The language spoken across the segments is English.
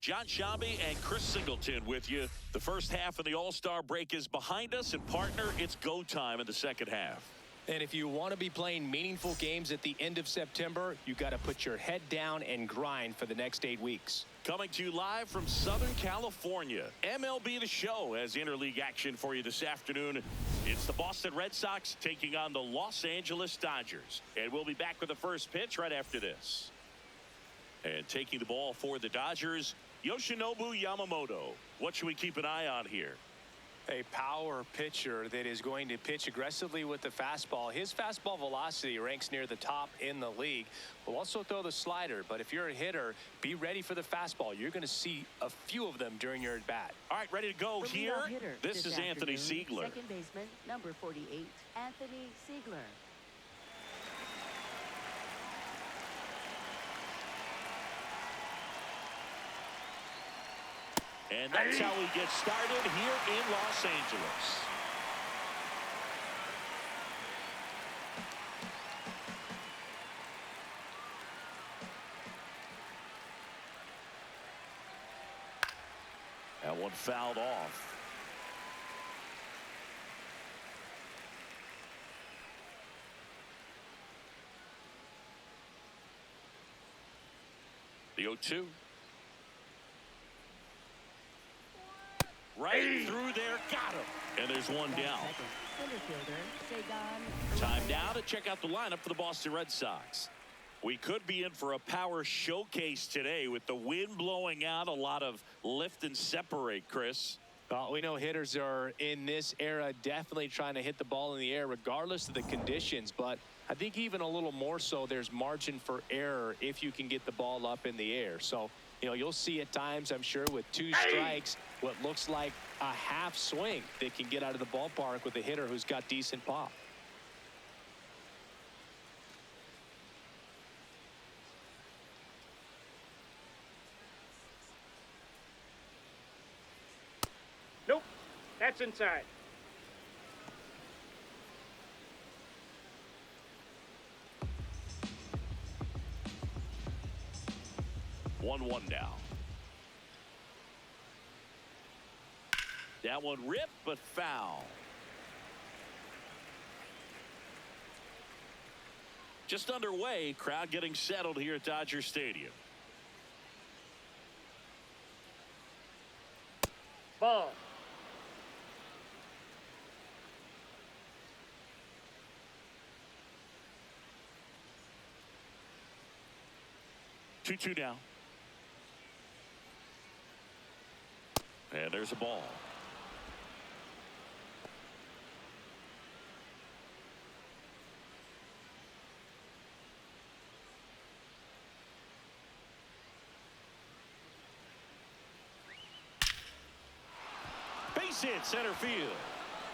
John Shambi and Chris Singleton with you. The first half of the All-Star break is behind us, and partner, it's go time in the second half. And if you want to be playing meaningful games at the end of September, you got to put your head down and grind for the next 8 weeks. Coming to you live from Southern California, MLB The Show has interleague action for you this afternoon. It's the Boston Red Sox taking on the Los Angeles Dodgers. And we'll be back with the first pitch right after this. And taking the ball for the Dodgers, Yoshinobu Yamamoto. What should we keep an eye on here? A power pitcher that is going to pitch aggressively with the fastball. His fastball velocity ranks near the top in the league. Will also throw the slider, but if you're a hitter, be ready for the fastball. You're going to see a few of them during your at-bat. All right, ready to go here. This is Anthony Ziegler. Second baseman, number 48, Anthony Ziegler. And that's how we get started here in Los Angeles. That one fouled off. The 0-2. Right through there, got him. And there's one down. Time now to check out the lineup for the Boston Red Sox. We could be in for a power showcase today with the wind blowing out, a lot of lift and separate, Chris. Well, we know hitters are in this era definitely trying to hit the ball in the air regardless of the conditions, but I think even a little more so there's margin for error if you can get the ball up in the air. So, you know, you'll see at times, I'm sure, with 2 strikes, what looks like a half swing that can get out of the ballpark with a hitter who's got decent pop. Nope, that's inside. One now. That one ripped, but foul. Just underway, crowd getting settled here at Dodger Stadium. Ball. Two now. And there's a ball. Base hit center field.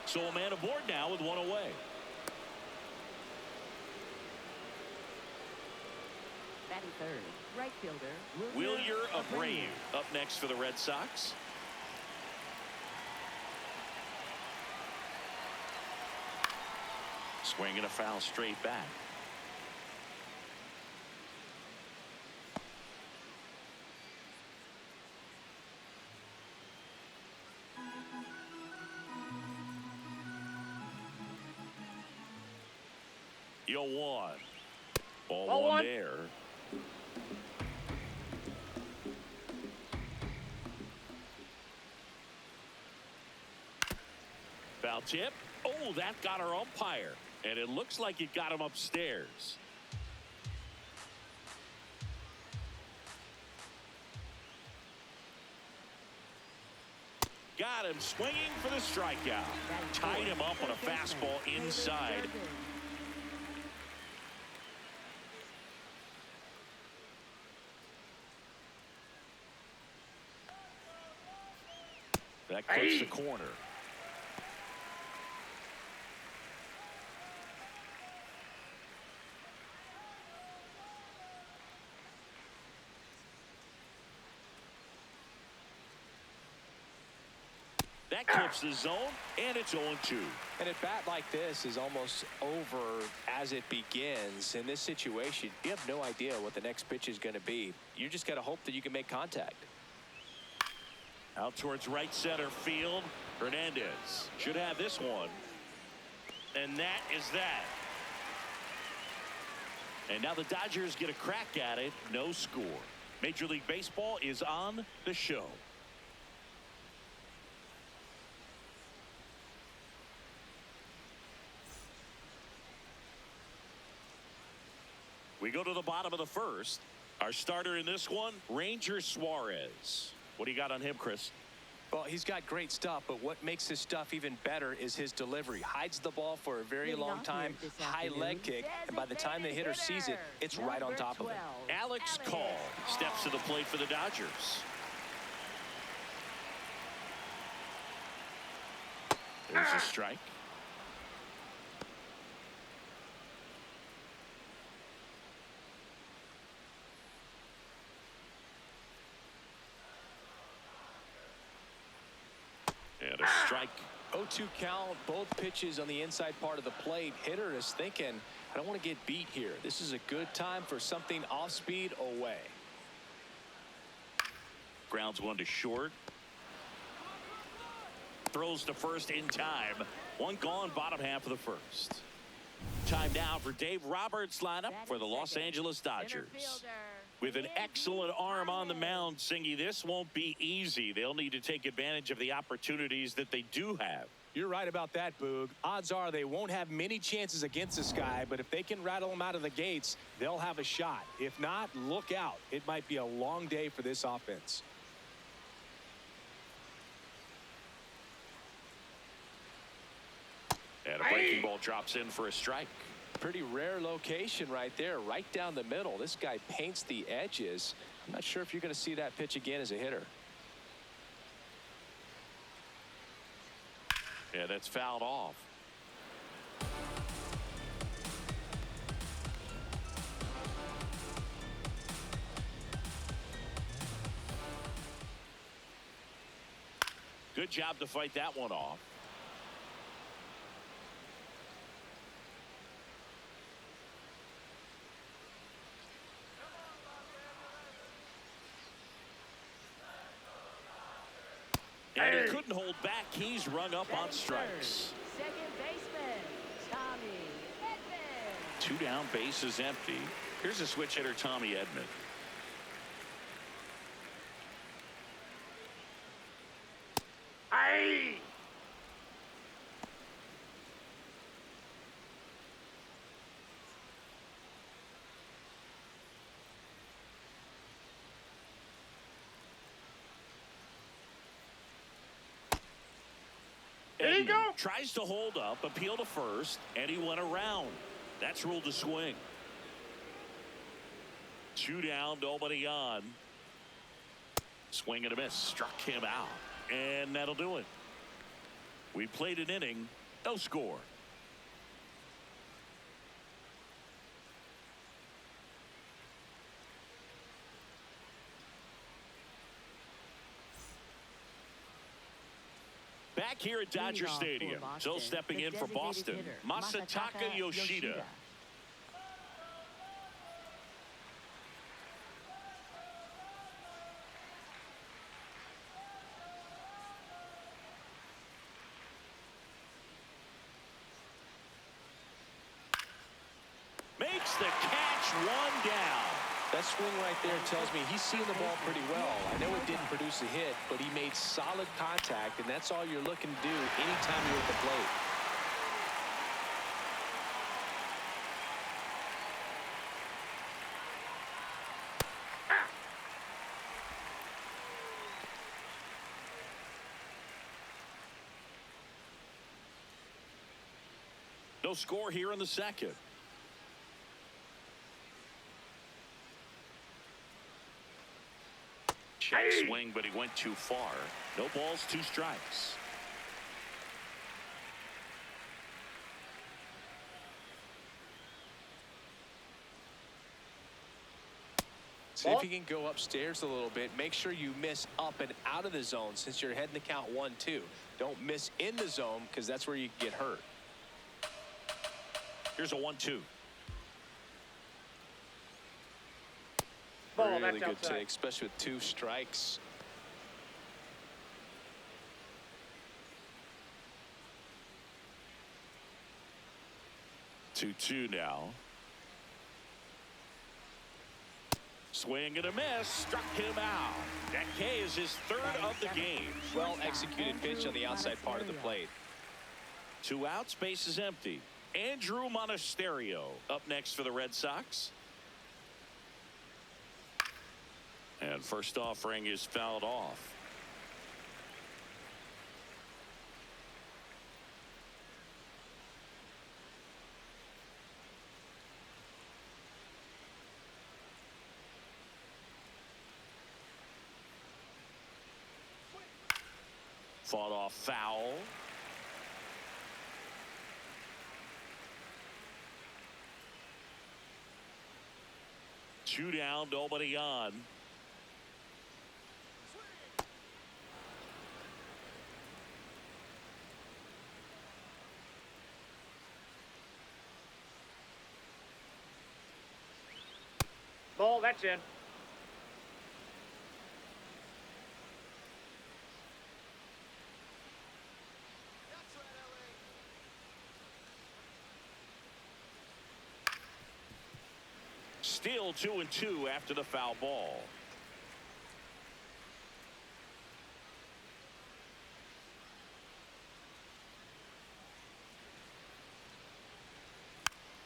So a man aboard now with one away. Batting third, right fielder, Wilyer Abreu up next for the Red Sox. Swinging a foul straight back. Yo, 1. Ball one there. Foul tip. Oh, that got our umpire. And it looks like it got him upstairs. Got him swinging for the strikeout. Tied him up on a fastball inside. That clips the corner. That clips the zone, and it's 0-2. An at-bat like this is almost over as it begins. In this situation, you have no idea what the next pitch is going to be. You just got to hope that you can make contact. Out towards right center field. Hernandez should have this one. And that is that. And now the Dodgers get a crack at it. No score. Major League Baseball is on the show. We go to the bottom of the first. Our starter in this one, Ranger Suarez. What do you got on him, Chris? Well, he's got great stuff, but what makes his stuff even better is his delivery. Hides the ball for a very long time, high leg kick, and by the time the hitter sees it, it's right on top of him. Alex Call steps to the plate for the Dodgers. There's a strike. And a strike. 0-2 count, both pitches on the inside part of the plate. Hitter is thinking, I don't want to get beat here. This is a good time for something off speed away. Grounds one to short. Throws to first in time. One gone, bottom half of the first. Time now for Dave Roberts' lineup for the Los Angeles Dodgers. With an excellent arm on the mound, Singy, this won't be easy. They'll need to take advantage of the opportunities that they do have. You're right about that, Boog. Odds are they won't have many chances against this guy, but if they can rattle him out of the gates, they'll have a shot. If not, look out. It might be a long day for this offense. And a breaking ball drops in for a strike. Pretty rare location right there, right down the middle. This guy paints the edges. I'm not sure if you're going to see that pitch again as a hitter. Yeah, that's fouled off. Good job to fight that one off. And he couldn't hold back. He's rung up on strikes. Second baseman, Tommy Edman. 2 down, bases empty. Here's a switch hitter, Tommy Edman. Aye. There you go. Tries to hold up, appeal to first, and he went around. That's ruled a swing. 2 down, nobody on. Swing and a miss. Struck him out. And that'll do it. We played an inning. No score. Back here at Dodger Stadium. So stepping in for Boston, Masataka Yoshida. Makes the catch, 1 down. That swing right there tells me he's seen the ball pretty well. I know it didn't produce a hit, but he made solid contact, and that's all you're looking to do anytime you're at the plate. No score here in the second. Check swing, but he went too far. No balls, 2 strikes. See if you can go upstairs a little bit. Make sure you miss up and out of the zone since you're heading to count 1-2. Don't miss in the zone because that's where you get hurt. Here's a 1-2. Ball, Really that's good outside. take, especially with 2 strikes. 2-2 now. Swing and a miss. Struck him out. That K is his third of the game. Well executed pitch on the outside part of the plate. 2 outs, base is empty. Andrew Monasterio up next for the Red Sox. And first offering is fouled off. Fought off foul. Two down, nobody on. Ball, that's in. Still 2-2 after the foul ball.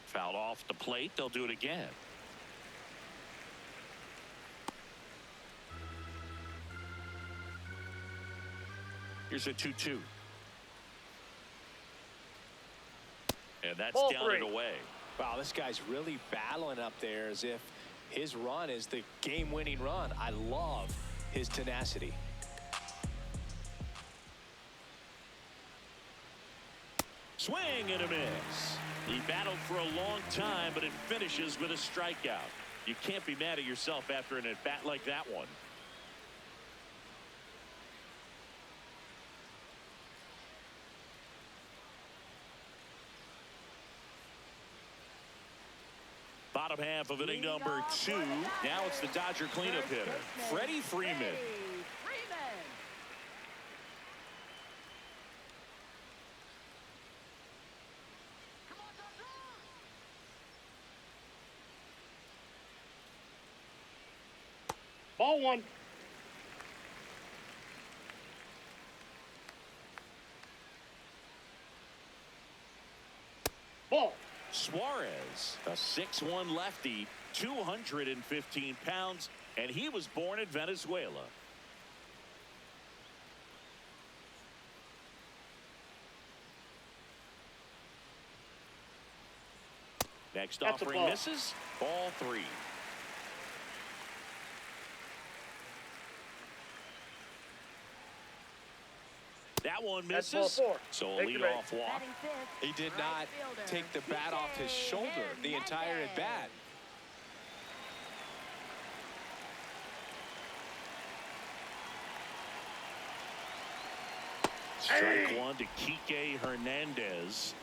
Fouled off the plate. They'll do it again. Here's a 2-2. And that's Ball down 3. and away. Wow, this guy's really battling up there as if his run is the game-winning run. I love his tenacity. Swing and a miss. He battled for a long time, but it finishes with a strikeout. You can't be mad at yourself after an at-bat like that one. Bottom half of inning number 2. Now it's the Dodger cleanup hitter, Freddie Freeman. Ball 1. Ball. Suarez, a 6'1 lefty, 215 pounds, and he was born in Venezuela. Next That's a offering ball. misses. Ball 3. That one That's misses. ball 4. So a Take the leadoff walk. Batting fifth, He did right not fielder, take the bat off his shoulder the entire at bat. Strike one to Kike Hernandez.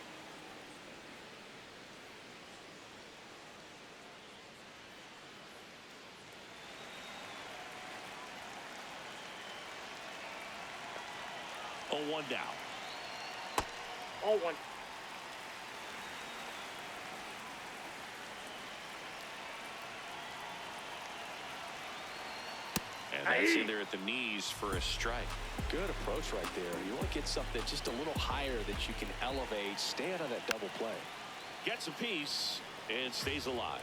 Oh, 1 down. Ball 1. And that's in there at the knees for a strike. Good approach right there. You want to get something just a little higher that you can elevate. Stay out of that double play. Gets a piece and stays alive.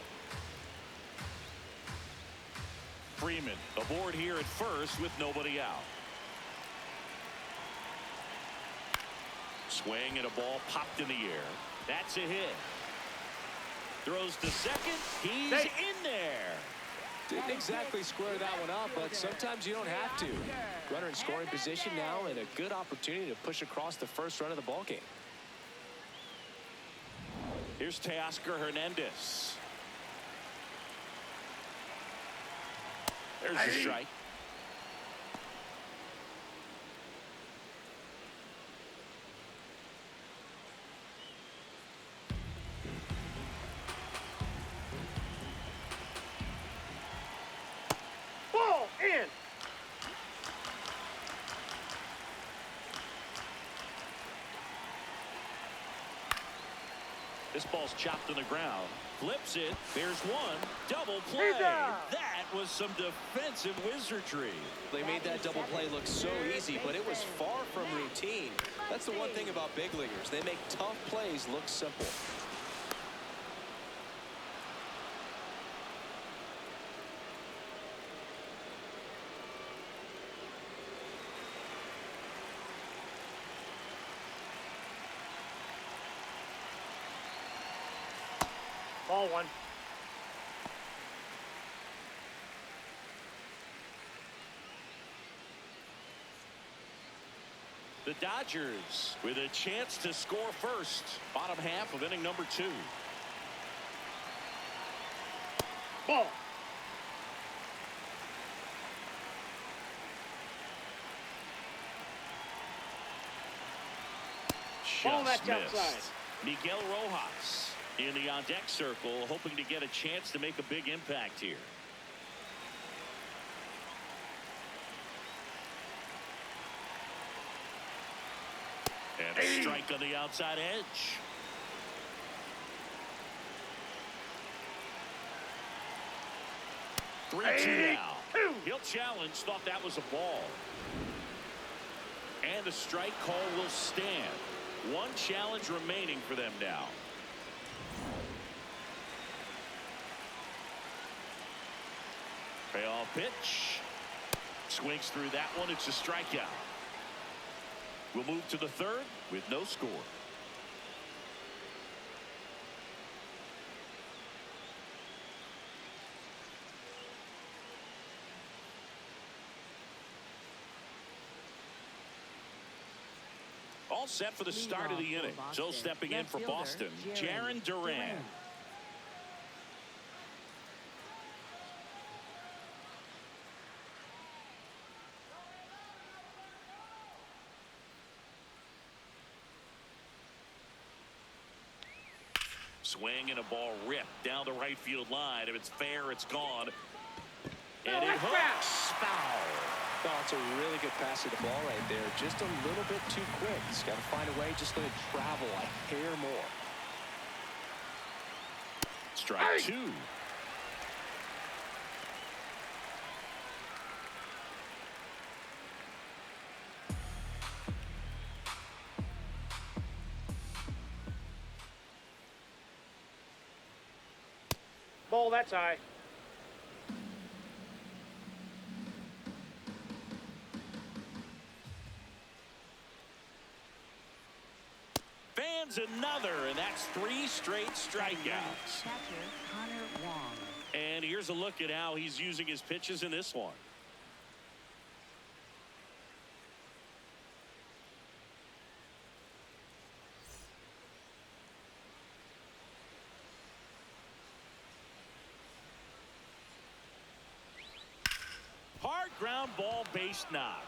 Freeman aboard here at first with nobody out. Swing and a ball popped in the air. That's a hit. Throws to second. He's in there. Didn't exactly square that one up, but sometimes you don't have to. Runner in scoring position now and a good opportunity to push across the first run of the ballgame. Here's Teoscar Hernandez. There's a strike. Ball in. This ball's chopped on the ground. Flips it. There's one. Double play. That was some defensive wizardry. They made that double play look so easy, but it was far from routine. That's the one thing about big leaguers. They make tough plays look simple. Ball one. The Dodgers with a chance to score first. Bottom half of inning number 2. Ball. Ball, that's Just outside. missed. Miguel Rojas in the on-deck circle, hoping to get a chance to make a big impact here. And a strike on the outside edge. Three-two now. He'll challenge. Thought that was a ball. And the strike call will stand. One challenge remaining for them now. Payoff pitch. Swings through that one. It's a strikeout. We'll move to the third with no score. All set for the start of the inning. So stepping in for Boston, Jarren Duran. Swing and a ball ripped down the right field line. If it's fair, it's gone. And it hooks. Foul. Oh, it's a really good pass to the ball right there. Just a little bit too quick. He's got to find a way. Just let it travel a hair more. Strike 2. Ball, that's high. Fans another, and that's 3 straight strikeouts. Catcher Connor Wong. And here's a look at how he's using his pitches in this one. Hard ground ball, base knock.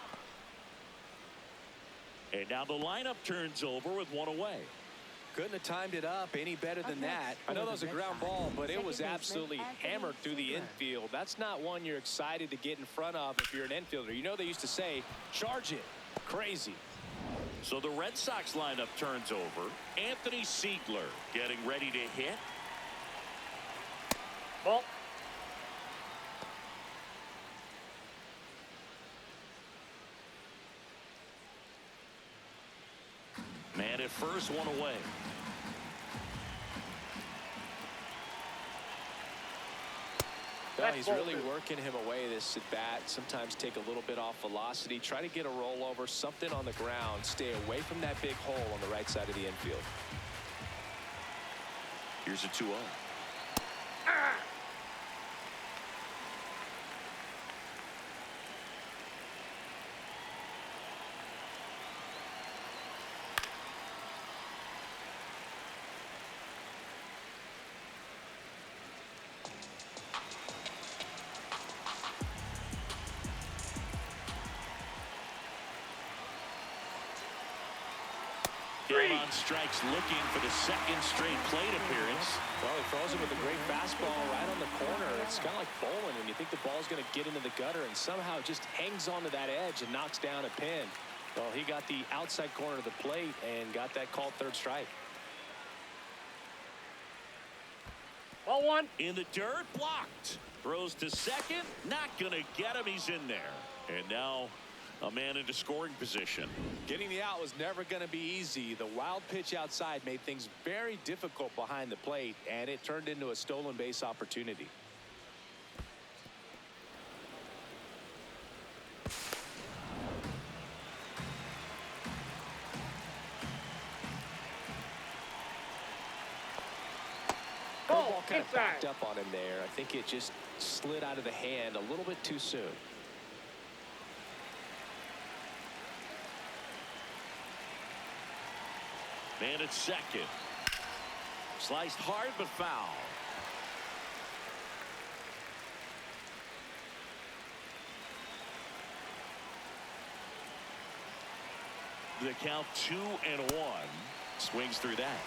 And now the lineup turns over with one away. Couldn't have timed it up any better than that. I know that was a ground ball, but it was absolutely hammered through the infield. That's not one you're excited to get in front of if you're an infielder. You know they used to say, charge it. Crazy. So the Red Sox lineup turns over. Anthony Siegler getting ready to hit. Ball. Man at first, one away. Well, he's really working him away this at bat. Sometimes take a little bit off velocity. Try to get a rollover, something on the ground. Stay away from that big hole on the right side of the infield. Here's a 2-0. On strikes, looking for the second straight plate appearance. Well, he throws him with a great fastball right on the corner. It's kind of like bowling when you think the ball's going to get into the gutter and somehow just hangs onto that edge and knocks down a pin. Well, he got the outside corner of the plate and got that called third strike. Ball one. In the dirt, blocked. Throws to second, not going to get him. He's in there. And now a man into scoring position. Getting the out was never going to be easy. The wild pitch outside made things very difficult behind the plate, and it turned into a stolen base opportunity. Ball Kind of inside. backed up on him there. I think it just slid out of the hand a little bit too soon. Man at second. Sliced hard but foul. The count 2-1. Swings through that.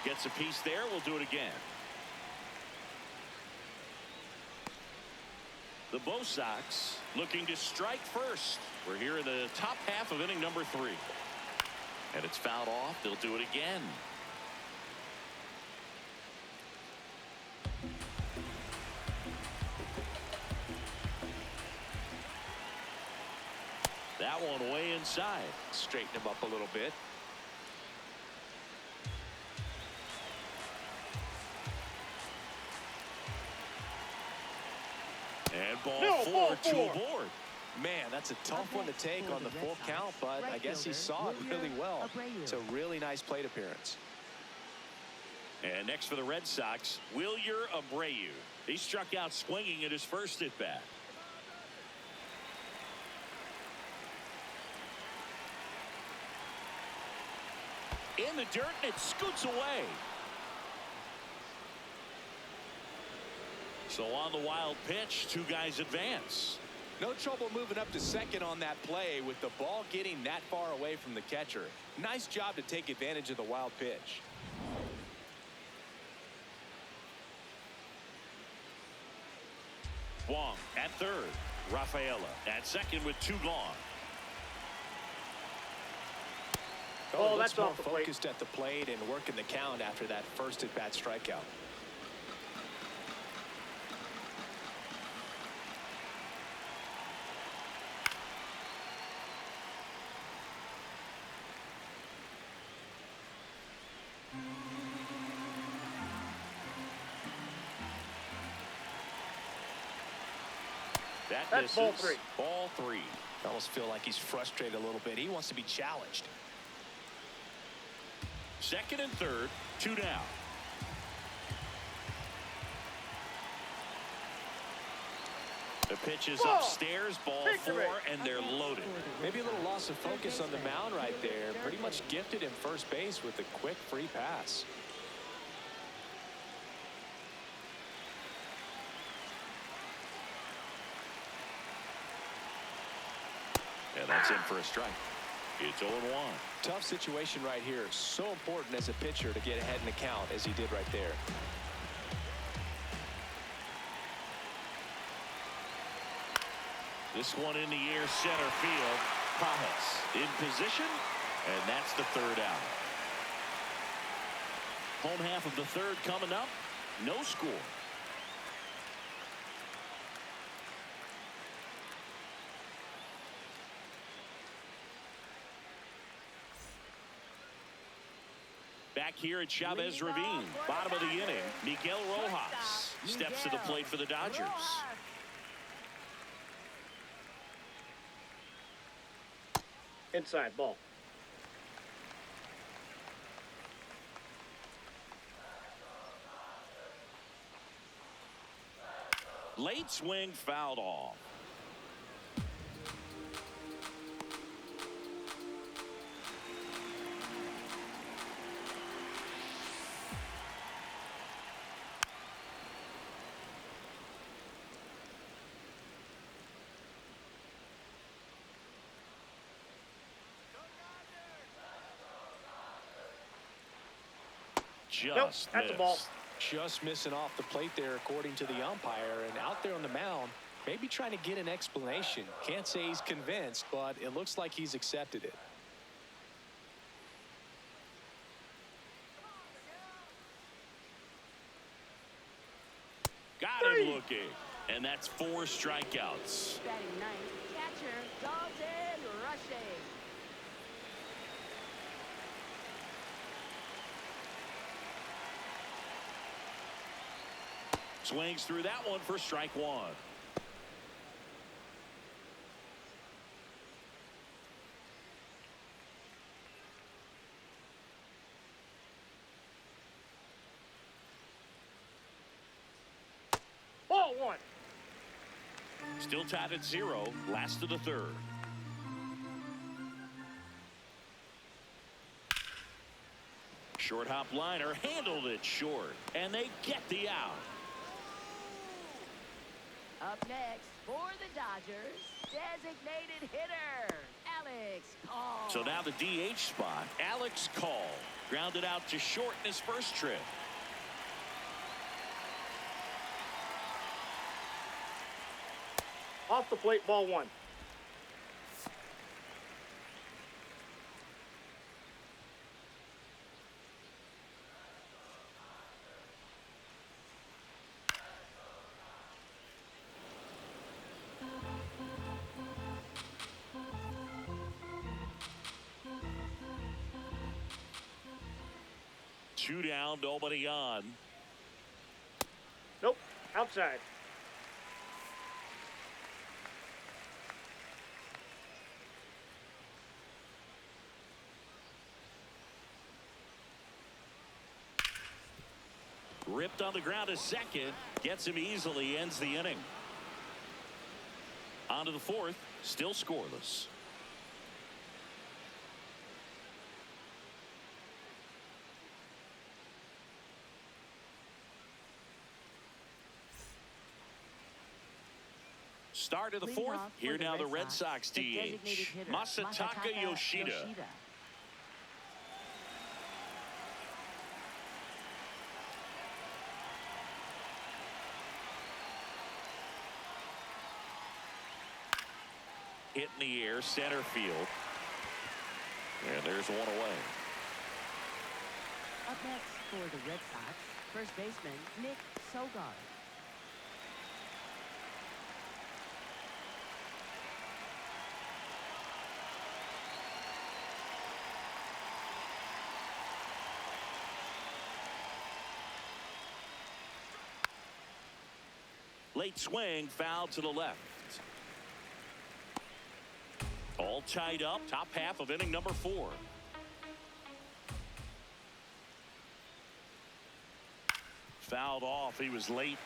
Gets a piece there. We'll do it again. The Bo Sox looking to strike first. We're here in the top half of inning number 3. And it's fouled off. They'll do it again. That one way inside. Straighten him up a little bit. And ball No, ball four to four. a board. Man, that's a tough one to take on the full count, but I guess he saw it really well. It's a really nice plate appearance. And next for the Red Sox, Wilyer Abreu. He struck out swinging at his first at bat. In the dirt, and it scoots away. So on the wild pitch, 2 guys advance. No trouble moving up to second on that play with the ball getting that far away from the catcher. Nice job to take advantage of the wild pitch. Wong at third. Rafaela at second with 2 gone. Oh, looks that's more off the plate. focused at the plate and working the count after that first at bat strikeout. That That's ball misses. 3. Ball 3. I almost feel like he's frustrated a little bit. He wants to be challenged. Second and third, 2 down. The pitch is Ball. upstairs, ball Victory. 4, and they're loaded. Maybe a little loss of focus on the mound right there. Pretty much gifted him first base with a quick free pass. And that's in for a strike. It's 0-1. Tough situation right here. So important as a pitcher to get ahead in the count as he did right there. This one in the air, center field. Pajas in position, and that's the 3rd out. Home half of the 3rd coming up. No score. Back here at Chavez Ravine, bottom of the inning, Miguel Rojas steps to the plate for the Dodgers. Inside ball. Late swing fouled off. Nope, Just that's a ball. missed. Just missing off the plate there according to the umpire, and out there on the mound Maybe trying to get an explanation. Can't say he's convinced, but it looks like he's accepted it. Got him looking. And that's 4 strikeouts. Batting ninth, catcher, Dalton Rushing. Swings through that one for strike 1. Ball 1. Still tied at 0. Last of the 3rd. Short hop liner handled it short. And they get the out. Up next for the Dodgers, designated hitter, Alex Call. So now the DH spot, Alex Call. Grounded out to short in his first trip. Off the plate, ball 1. Two down, nobody on. Nope, outside. Ripped on the ground to second. Gets him easily. Ends the inning. On to the 4th. Still scoreless. Start of the 4th. Here now the Red Sox DH. Masataka Yoshida. Hit in the air, center field. And there's one away. Up next for the Red Sox, first baseman Nick Sogard. Late swing, foul to the left. All tied up, top half of inning number 4. Fouled off, he was late.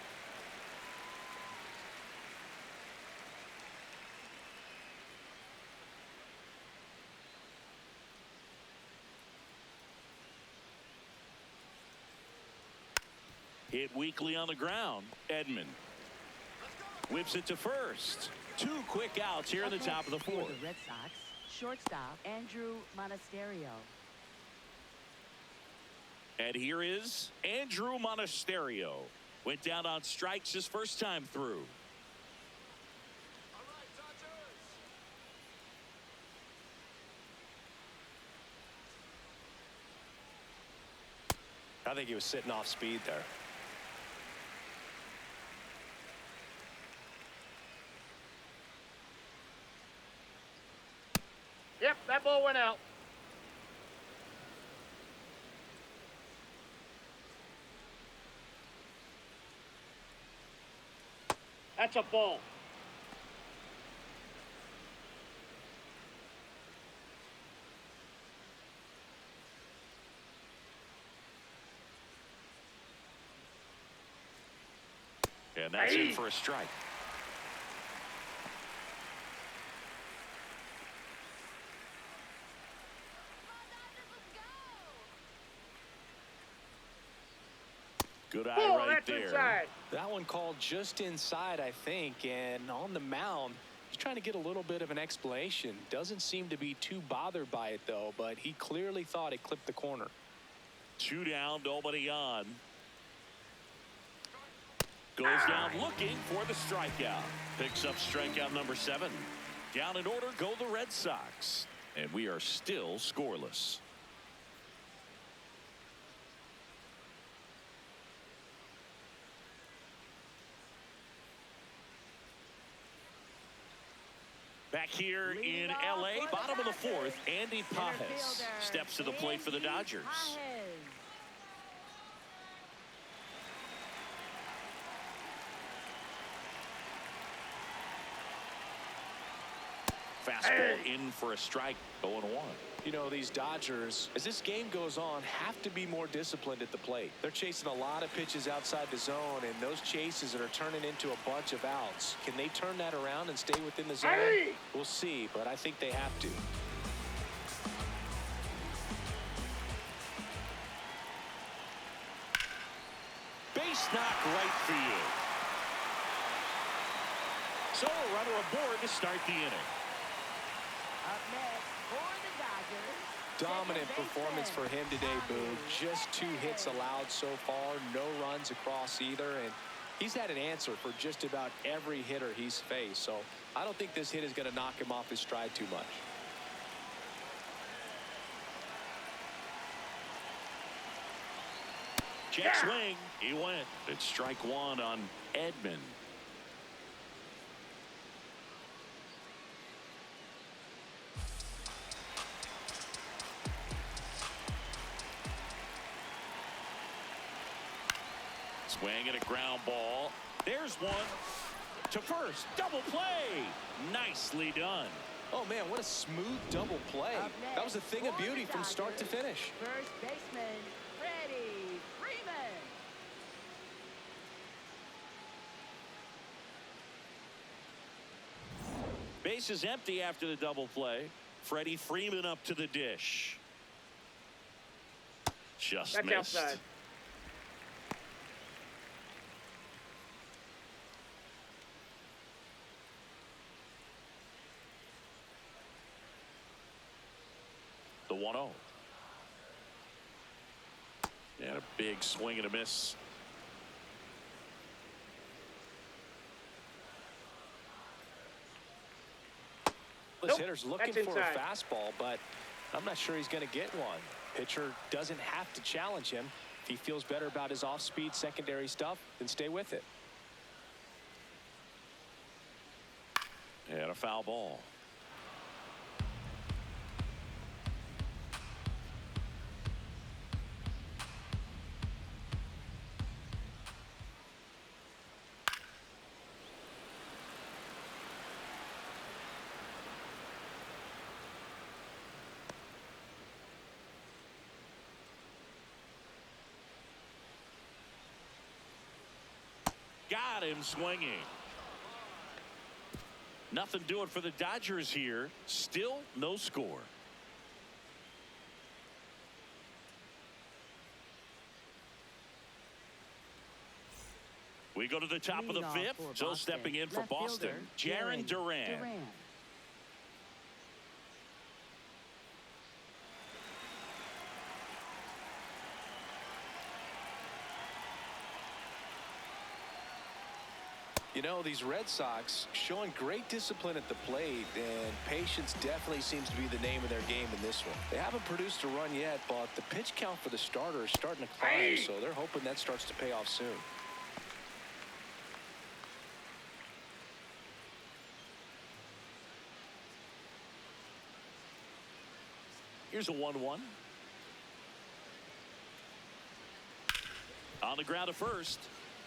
Hit weakly on the ground. Edman whips it to first. 2 quick outs here in the top of the 4th. For the Red Sox, shortstop Andrew Monasterio. And here is Andrew Monasterio. Went down on strikes his first time through. I think he was sitting off speed there. Yep, that ball went out. That's a ball. And that's in for a strike. Good eye Ball, right that's there. inside. That one called just inside, I think, and on the mound, he's trying to get a little bit of an explanation. Doesn't seem to be too bothered by it, though, but he clearly thought it clipped the corner. 2 down, nobody on. Goes down looking for the strikeout. Picks up strikeout number 7. Down in order go the Red Sox. And we are still scoreless. Back here in L.A., bottom of the 4th, Andy Pages steps to the plate for the Dodgers. Fastball in for a strike, 0-1. You know, these Dodgers, as this game goes on, have to be more disciplined at the plate. They're chasing a lot of pitches outside the zone, and those chases are turning into a bunch of outs. Can they turn that around and stay within the zone? We'll see, but I think they have to. Base knock right field. So a runner aboard to start the inning. Up next for the Dodgers. Dominant performance for him today, Boo. Just 2 hits allowed so far, no runs across either, and he's had an answer for just about every hitter he's faced. So I don't think this hit is going to knock him off his stride too much. Check swing. He went. It's strike 1 on Edman. Swing and a ground ball. There's one to first. Double play. Nicely done. Oh, man, what a smooth double play. That was a thing of beauty from start to finish. First baseman, Freddie Freeman. Base is empty after the double play. Freddie Freeman up to the dish. Just That's missed. outside. The 1-0. And a big swing and a miss. This Nope, hitter's looking that's for a inside. fastball, but I'm not sure he's going to get one. Pitcher doesn't have to challenge him. If he feels better about his off-speed secondary stuff, then stay with it. And a foul ball. Got him swinging. Nothing doing for the Dodgers here. Still no score. We go to the top of the Leadoff 5th. for So Boston. stepping in for Left Boston, fielder, Jarren Duran. You know, these Red Sox showing great discipline at the plate, and patience definitely seems to be the name of their game in this one. They haven't produced a run yet, but the pitch count for the starter is starting to climb, so they're hoping that starts to pay off soon. Here's a 1-1. On the ground to first.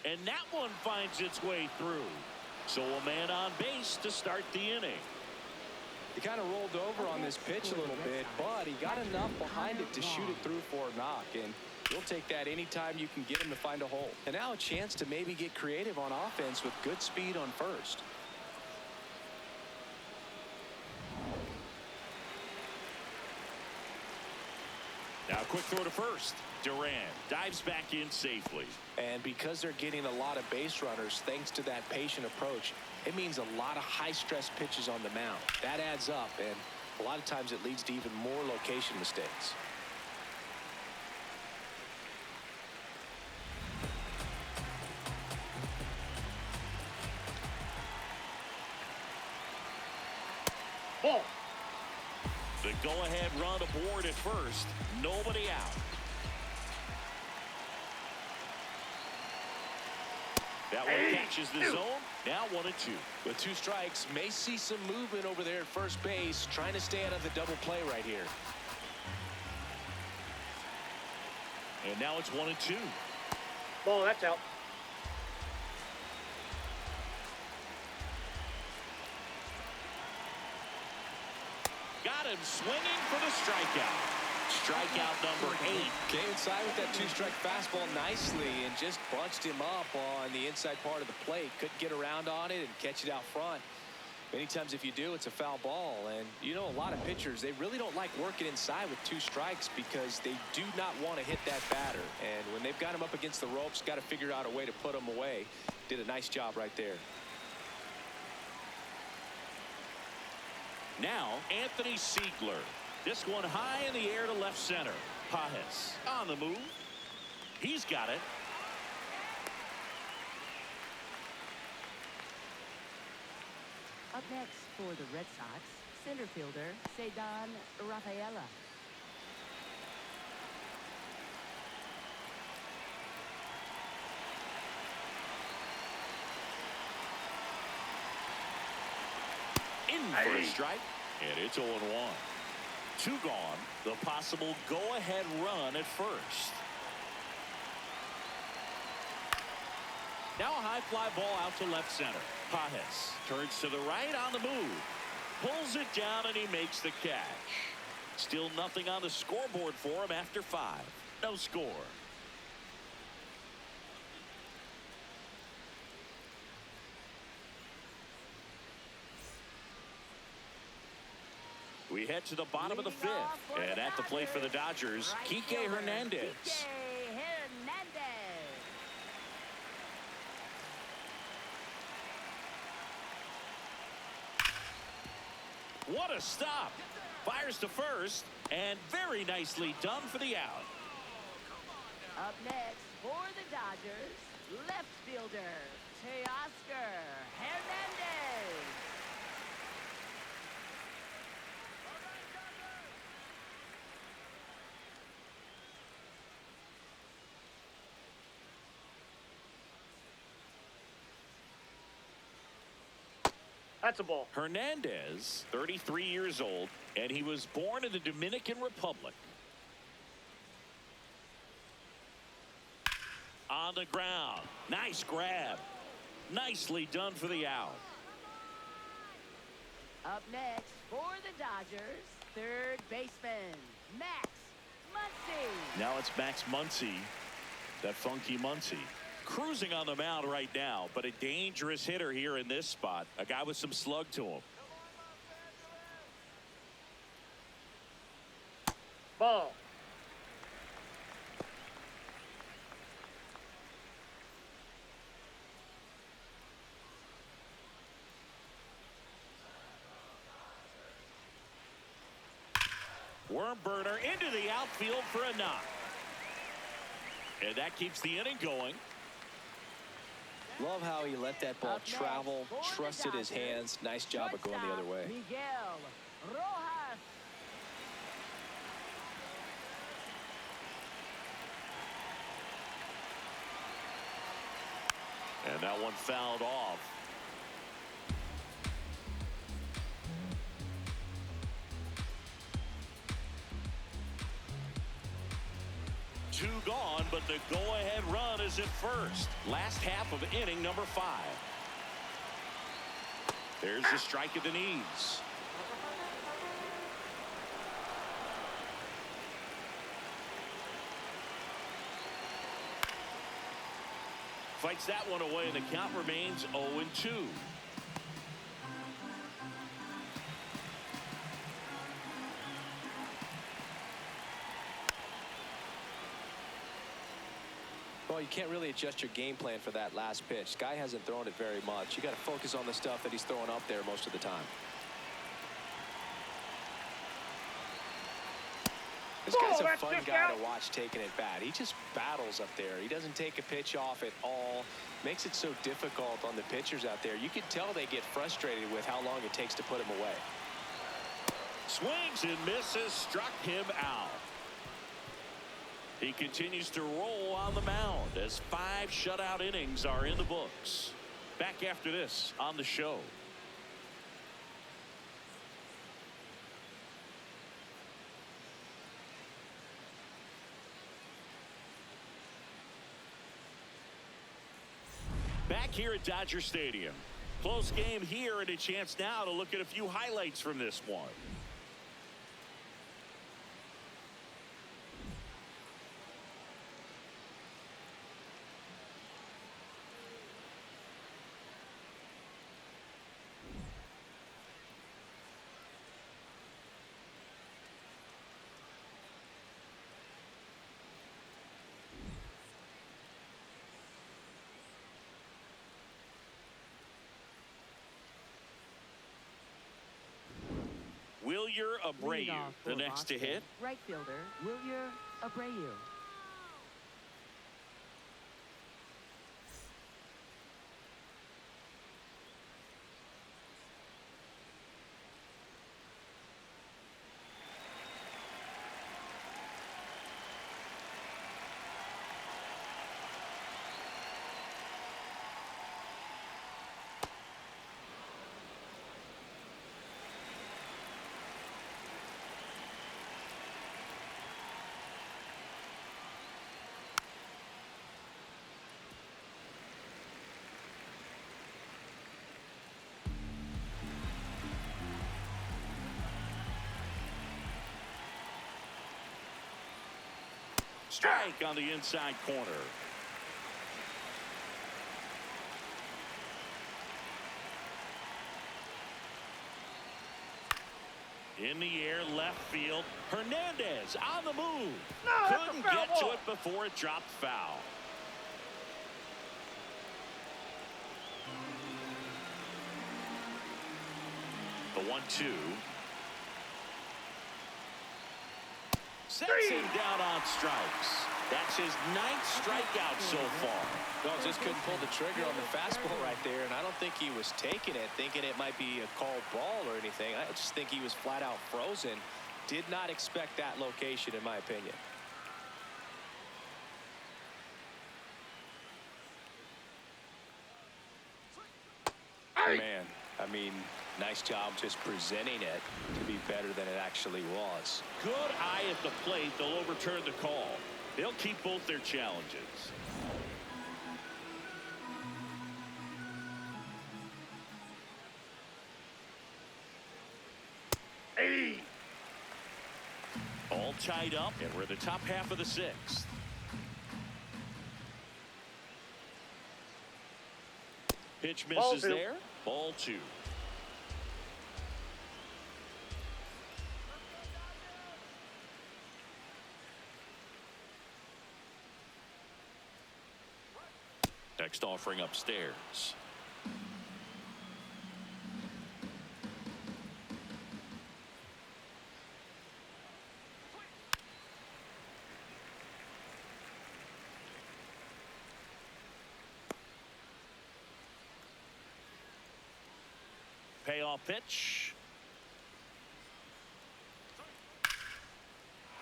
And that one finds its way through. So a man on base to start the inning. He kind of rolled over on this pitch a little bit, but he got enough behind it to shoot it through for a knock. And you'll take that anytime you can get him to find a hole. And now a chance to maybe get creative on offense with good speed on first. Now a quick throw to first. Duran dives back in safely. And because they're getting a lot of base runners thanks to that patient approach, it means a lot of high-stress pitches on the mound. That adds up, and a lot of times it leads to even more location mistakes. Ball. The go-ahead run aboard at first. Nobody out. That one catches the zone. Now 1-2. With 2 strikes, may see some movement over there at first base, trying to stay out of the double play right here. And now it's 1-2. Ball, that's out. Got him swinging for the strikeout. Strikeout number 8. Came inside with that 2-strike fastball nicely and just bunched him up on the inside part of the plate. Couldn't get around on it and catch it out front. Many times if you do, it's a foul ball. And you know, a lot of pitchers, they really don't like working inside with 2 strikes because they do not want to hit that batter. And when they've got him up against the ropes, got to figure out a way to put him away. Did a nice job right there. Now Anthony Siegler. This one high in the air to left center. Pajes on the move. He's got it. Up next for the Red Sox, center fielder Cedar Rafaela. In for a strike, and it's 0-1. 2 gone. The possible go-ahead run at first. Now a high fly ball out to left center. Pajes turns to the right on the move. Pulls it down and he makes the catch. Still nothing on the scoreboard for him after 5. No score. We head to the bottom of the 5th. And at the plate for the Dodgers, Kike Hernandez. What a stop. Fires to first. And very nicely done for the out. Up next for the Dodgers, left fielder Teoscar Hernandez. That's a ball. Hernandez, 33 years old, and he was born in the Dominican Republic. On the ground. Nice grab. Nicely done for the out. Up next for the Dodgers, third baseman Max Muncy. Now it's Max Muncy, that funky Muncy. Cruising on the mound right now, but a dangerous hitter here in this spot. A guy with some slug to him. Ball. Worm burner into the outfield for a knock. And that keeps the inning going. Love how he let that ball travel, trusted his hands. Nice job of going the other way. Miguel Rojas. And that one fouled off. Two gone, but the go-ahead run is at first. Last half of inning number 5. There's the strike at the knees. Fights that one away, and the count remains 0-2. Well, you can't really adjust your game plan for that last pitch. Guy hasn't thrown it very much. You got to focus on the stuff that he's throwing up there most of the time. This guy's a fun guy to watch taking it bat. He just battles up there. He doesn't take a pitch off at all. Makes it so difficult on the pitchers out there. You can tell they get frustrated with how long it takes to put him away. Swings and misses, struck him out. He continues to roll on the mound as 5 shutout innings are in the books. Back after this on the show. Back here at Dodger Stadium. Close game here and a chance now to look at a few highlights from this one. Wilyer Abreu, the next to hit. Right fielder, Wilyer Abreu. Strike on the inside corner. In the air, left field. Hernandez on the move. No, Couldn't get to it before it dropped foul. The 1-2. Sets him down on strikes. That's his 9th strikeout so far. No, just couldn't pull the trigger on the fastball right there, and I don't think he was taking it, thinking it might be a called ball or anything. I just think he was flat out frozen. Did not expect that location, in my opinion. Man, I mean, nice job just presenting it to be better than it actually was. Good eye at the plate. They'll overturn the call. They'll keep both their challenges. Hey. All tied up, and we're in the top half of the 6th. Pitch misses there. Ball 2. Next offering upstairs. Payoff pitch.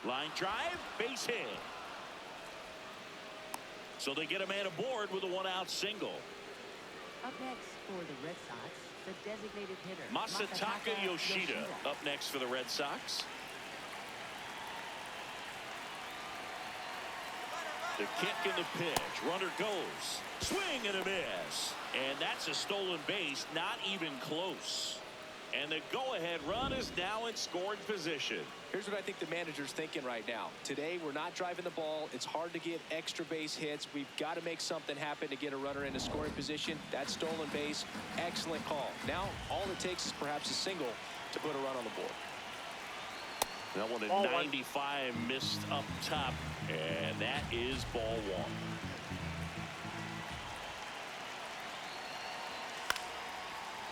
Line drive, base hit. So they get a man aboard with a 1-out single. Up next for the Red Sox, the designated hitter, Masataka Yoshida up next for the Red Sox. The kick and the pitch. Runner goes. Swing and a miss. And that's a stolen base. Not even close. And the go-ahead run is now in scoring position. Here's what I think the manager's thinking right now. Today, we're not driving the ball. It's hard to get extra base hits. We've got to make something happen to get a runner into scoring position. That stolen base, excellent call. Now, all it takes is perhaps a single to put a run on the board. That one at 95 missed up top, and that is ball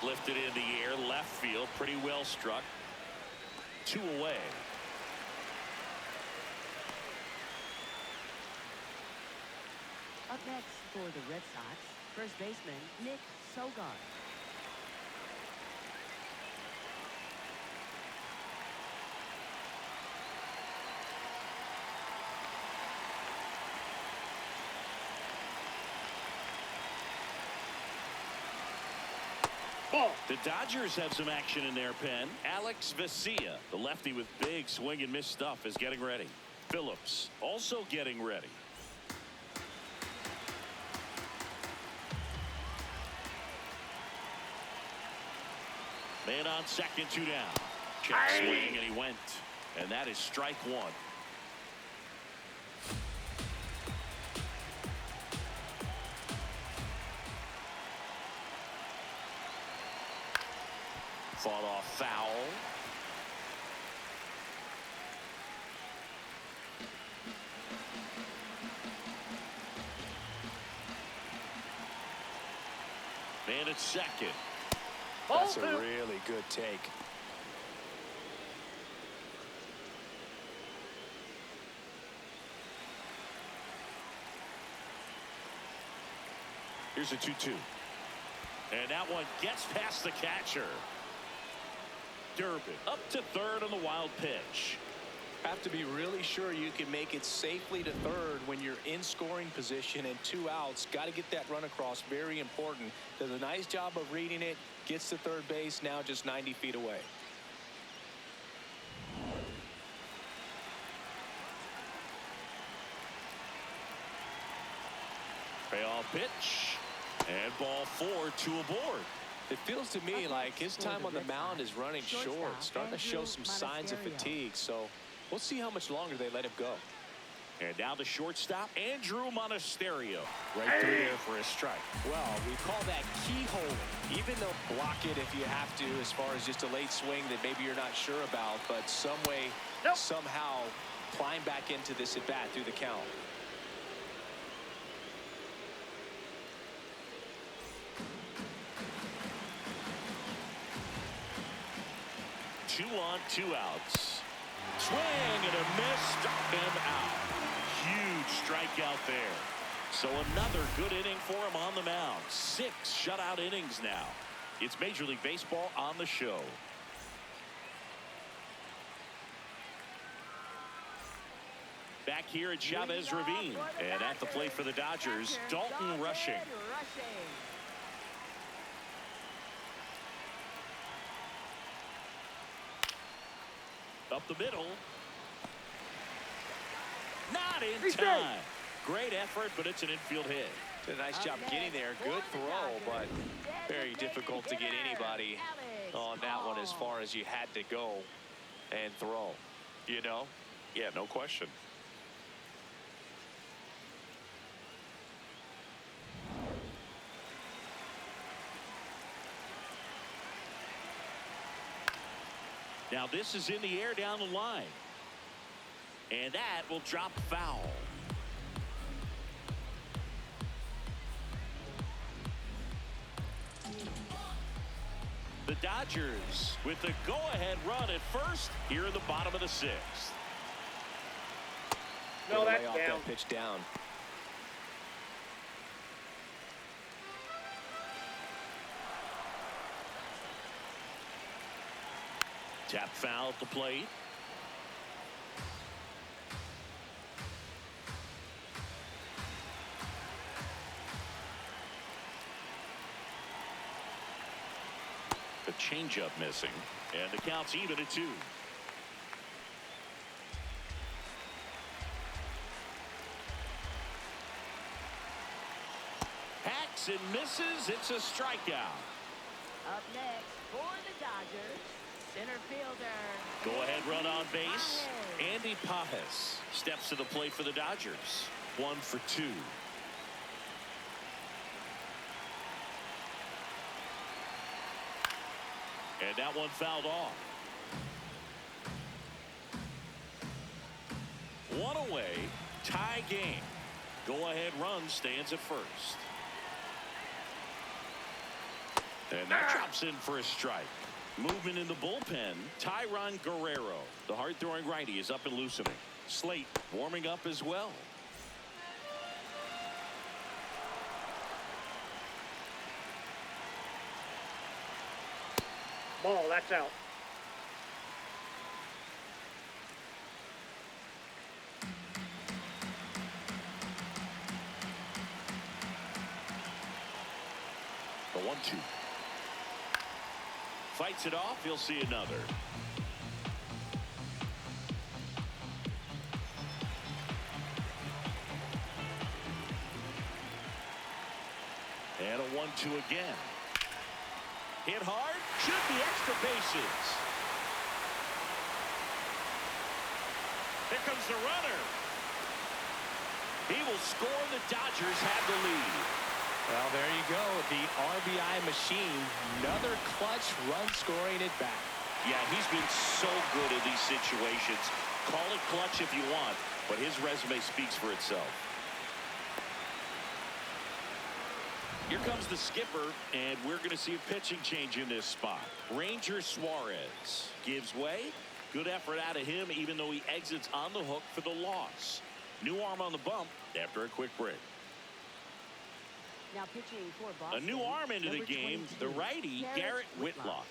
1. Lifted in the air, left field, pretty well struck. 2 away. Up next for the Red Sox, first baseman Nick Sogard. Ball. The Dodgers have some action in their pen. Alex Vesia, the lefty with big swing and miss stuff, is getting ready. Phillips also getting ready. Man on second, 2 down. Check swing, and he went. And that is strike 1. Fought off foul. Man at second. That's a really good take. Here's a 2-2. And that one gets past the catcher. Durbin up to third on the wild pitch. Have to be really sure you can make it safely to third when you're in scoring position and 2 outs. Got to get that run across. Very important. Does a nice job of reading it. Gets to third base. Now just 90 feet away. Payoff pitch. And ball 4, 2 aboard. It feels to me like his time on the mound is running short. Starting to show some signs of fatigue. So we'll see how much longer they let him go. And now the shortstop, Andrew Monasterio. Right through there for a strike. Well, we call that keyhole. Even though block it if you have to, as far as just a late swing that maybe you're not sure about, but some way, somehow climb back into this at bat through the count. Two on, 2 outs. Swing and a miss, struck him out. Huge strikeout there. So another good inning for him on the mound. 6 shutout innings now. It's Major League Baseball on the show. Back here at Chavez Ravine. And at the plate for the Dodgers, Dalton Rushing. Up the middle. Not in time. Great effort, but it's an infield hit. Did a nice job getting there. Good throw, but very difficult to get anybody on that one as far as you had to go and throw. You know? Yeah, no question. Now this is in the air down the line. And that will drop foul. The Dodgers with the go-ahead run at first here in the bottom of the 6th. No, that's down. down. That pitch down. Tap foul at the plate. The changeup missing, and the count's even at 2. Hacks and misses. It's a strikeout. Up next for the Dodgers, center fielder. Go ahead run on base. Andy Pajes steps to the plate for the Dodgers. 1 for 2. And that one fouled off. 1 away, tie game. Go ahead run stands at first. And that drops in for a strike. Movement in the bullpen, Tyron Guerrero. The hard-throwing righty is up and loosening. Slate warming up as well. Ball, that's out. The 1-2. Fights it off. He'll see another. And a 1-2 again. Hit hard. Should be extra bases. Here comes the runner. He will score. The Dodgers have the lead. Well, there you go. The RBI machine. Another clutch run scoring it back. Yeah, he's been so good in these situations. Call it clutch if you want, but his resume speaks for itself. Here comes the skipper, and we're going to see a pitching change in this spot. Ranger Suarez gives way. Good effort out of him, even though he exits on the hook for the loss. New arm on the bump after a quick break. Now pitching for Boston, A new arm into the game, 22, the righty, Garrett Whitlock.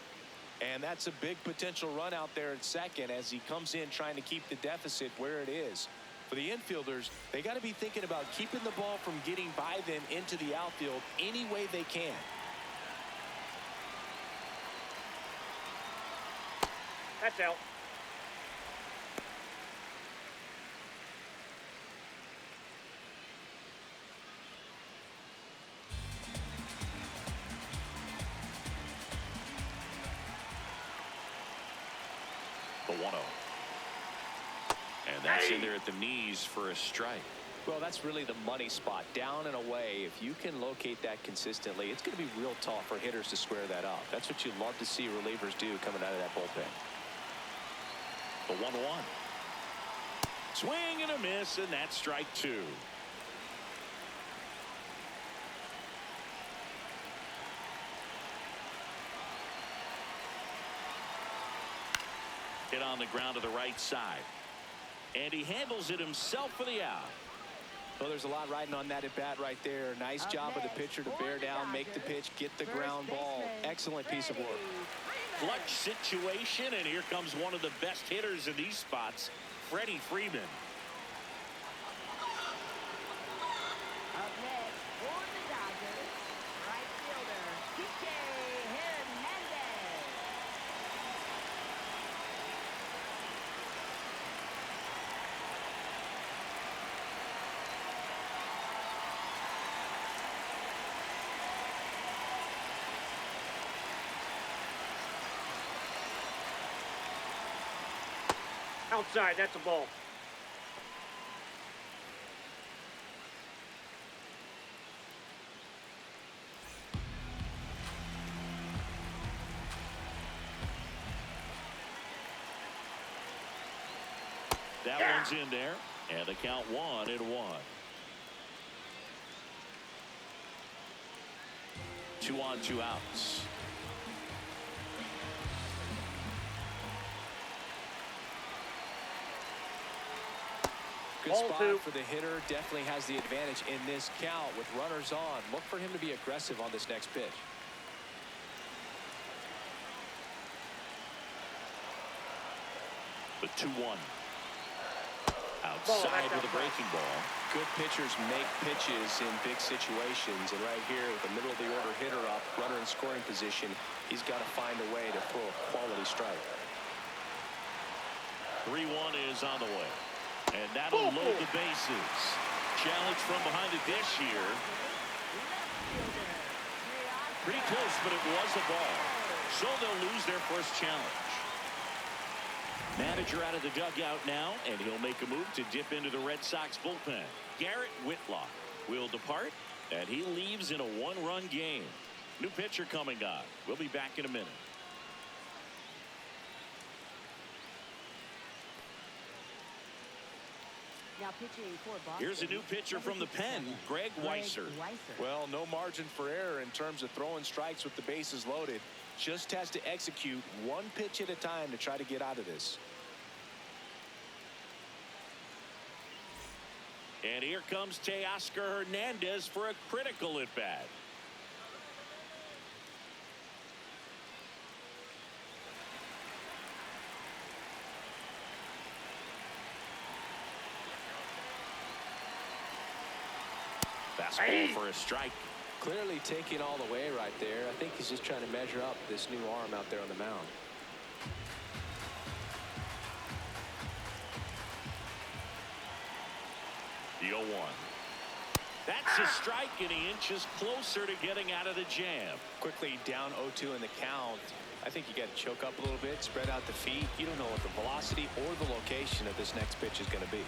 And that's a big potential run out there at second as he comes in trying to keep the deficit where it is. For the infielders, they got to be thinking about keeping the ball from getting by them into the outfield any way they can. That's out. The 1-0. And that's in there at the knees for a strike. Well, that's really the money spot. Down and away. If you can locate that consistently, it's going to be real tough for hitters to square that up. That's what you love to see relievers do coming out of that bullpen. The 1-1. Swing and a miss, and that's strike 2. Hit on the ground to the right side. And he handles it himself for the out. Well, there's a lot riding on that at bat right there. Nice job of the pitcher to bear down, make the pitch, get the ground ball. Excellent piece of work. Clutch situation, and here comes one of the best hitters in these spots, Freddie Freeman. Up next for the Dodgers, right fielder, PK Hernandez. Outside, that's a ball. That one's in there, and the count 1-1. 2 on, 2 outs. Good Ball spot 2. for the hitter. Definitely has the advantage in this count with runners on. Look for him to be aggressive on this next pitch. The 2-1. Outside with a breaking ball. Good pitchers make pitches in big situations, and right here with the middle of the order hitter up, runner in scoring position, he's got to find a way to throw a quality strike. 3-1 is on the way, and that'll load the bases. Challenge from behind the dish here. Pretty close, but it was a ball, so they'll lose their first challenge. Manager out of the dugout now, and he'll make a move to dip into the Red Sox bullpen. Garrett Whitlock will depart, and he leaves in a 1-run game. New pitcher coming on. We'll be back in a minute. Now pitching for Boston. Here's a new pitcher from the pen, Greg Weiser. Well, no margin for error in terms of throwing strikes with the bases loaded. Just has to execute one pitch at a time to try to get out of this. And here comes Teoscar Hernandez for a critical at bat. Fastball for a strike. Clearly taking all the way right there. I think he's just trying to measure up this new arm out there on the mound. The 0-1. That's a strike, and he inches closer to getting out of the jam. Quickly down 0-2 in the count. I think you got to choke up a little bit, spread out the feet. You don't know what the velocity or the location of this next pitch is going to be.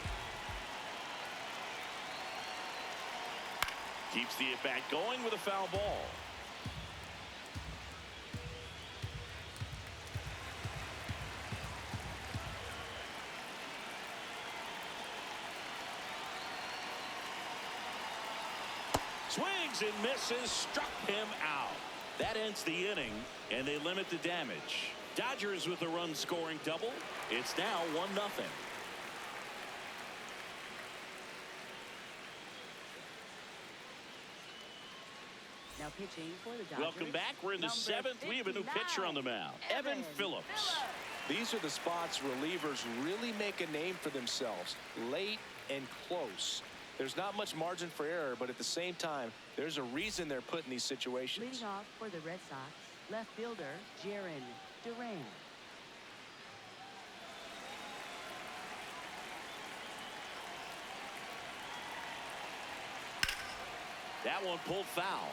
Keeps the at-bat going with a foul ball. Swings and misses, struck him out. That ends the inning, and they limit the damage. Dodgers with a run-scoring double. It's now 1-0. Now pitching for the Dodgers. Welcome back. We're in the seventh. We have a new pitcher on the mound, Evan Phillips. These are the spots relievers really make a name for themselves. Late and close. There's not much margin for error, but at the same time, there's a reason they're put in these situations. Leading off for the Red Sox, left fielder Jaron Duran. That one pulled foul.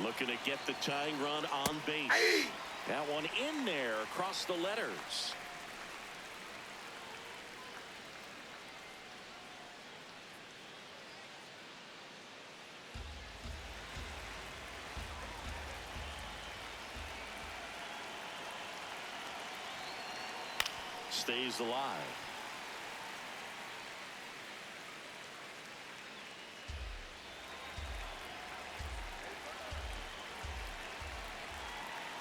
Looking to get the tying run on base. That one in there across the letters. Stays alive.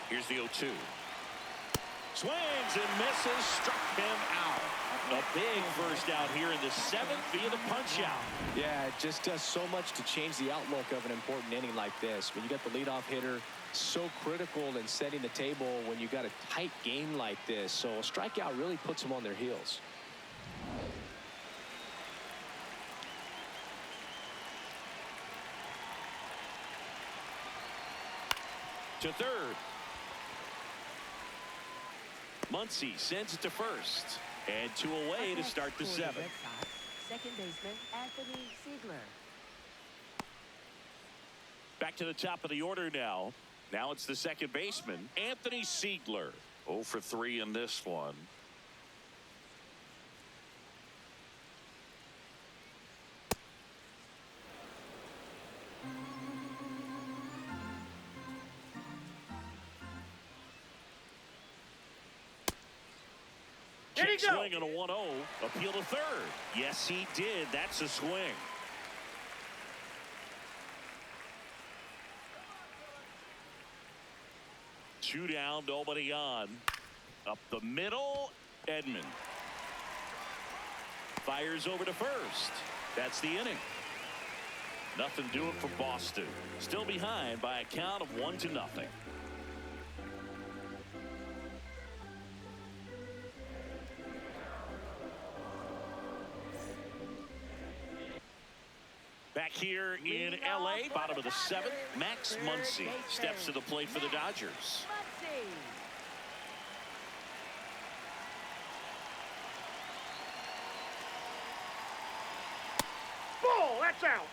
Here's the 0-2. Swings and misses, struck him out. A big first out here in the seventh via the punch out. Yeah, it just does so much to change the outlook of an important inning like this. When you got the leadoff hitter, so critical in setting the table when you got a tight game like this. So a strikeout really puts them on their heels. To third. Muncy sends it to first. And 2 away to start the seventh. Red Sox, second baseman Anthony Ziegler. Back to the top of the order now. Now it's the second baseman, Anthony Ziegler. 0 for 3 in this one. There you Check go. swing on a 1-0. Appeal to third. Yes, he did. That's a swing. Two down, nobody on. Up the middle, Edman. Fires over to first. That's the inning. Nothing doing for Boston. Still behind by a count of 1-0. Back here in L.A., bottom of the seventh, Max Muncy steps to the plate for the Dodgers. Muncy. Ball, that's out.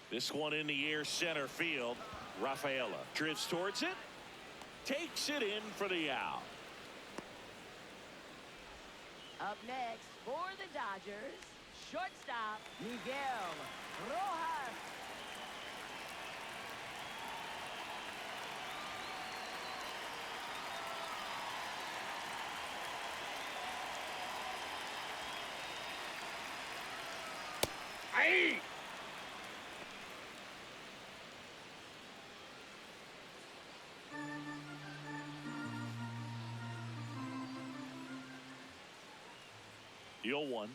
This one in the air center field. Rafaela drifts towards it. Takes it in for the out. Up next for the Dodgers, shortstop Miguel Rojas. Aye. The 0-1.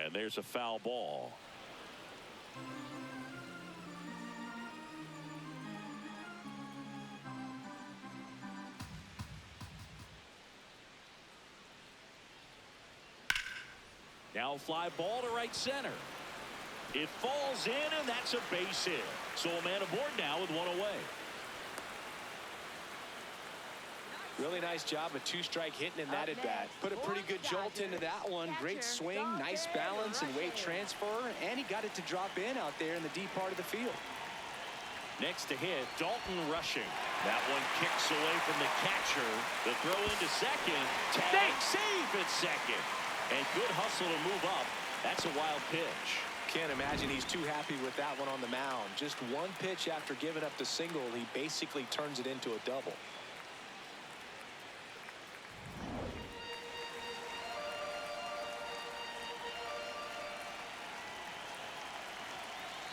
And there's a foul ball. Now fly ball to right center. It falls in, and that's a base hit. So a man aboard now with one away. Really nice job of two-strike hitting in that at bat. Put a pretty good jolt into that one. Great swing, nice balance and weight transfer, and he got it to drop in out there in the deep part of the field. Next to hit, Dalton rushing. That one kicks away from the catcher. The throw into second. Tag save at second. And good hustle to move up. That's a wild pitch. Can't imagine he's too happy with that one on the mound. Just one pitch after giving up the single, he basically turns it into a double.